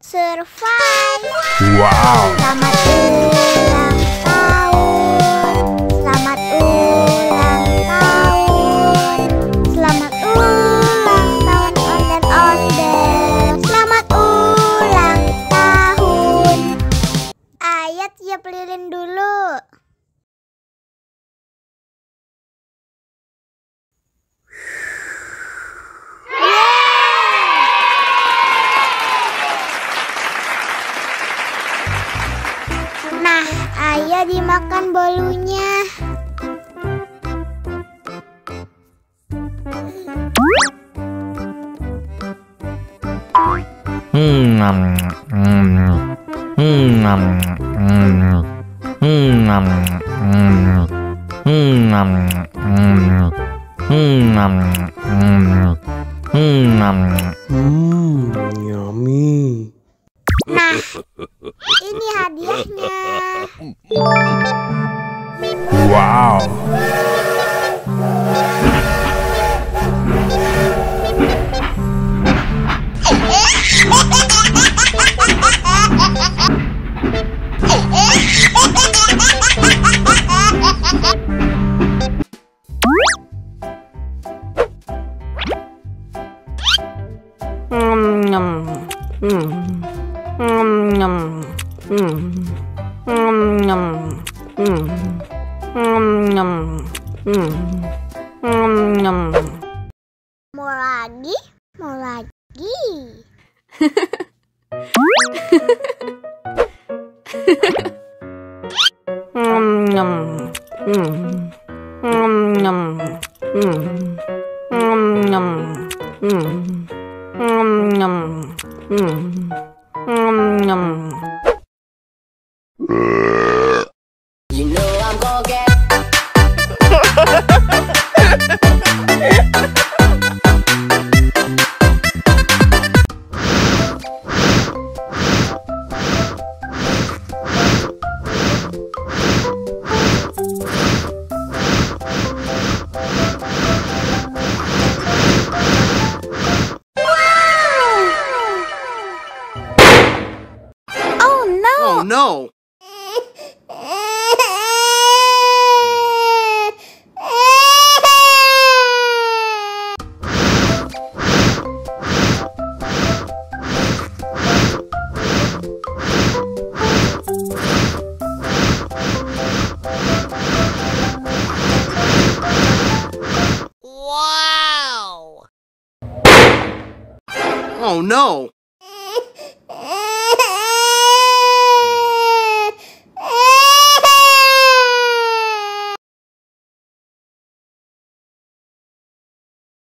Survive. Wow. Selamat ulang tahun. Selamat ulang tahun. Selamat ulang tahun ondel-ondel. Selamat ulang tahun. Ayo tiup lilin dulu. Nah, ayo dimakan bolunya. Yummy. Nah, ini hadiahnya. Wow. Mau lagi? Mau lagi? You know I'm gonna get. Oh no! Oh no! Wow! Oh no!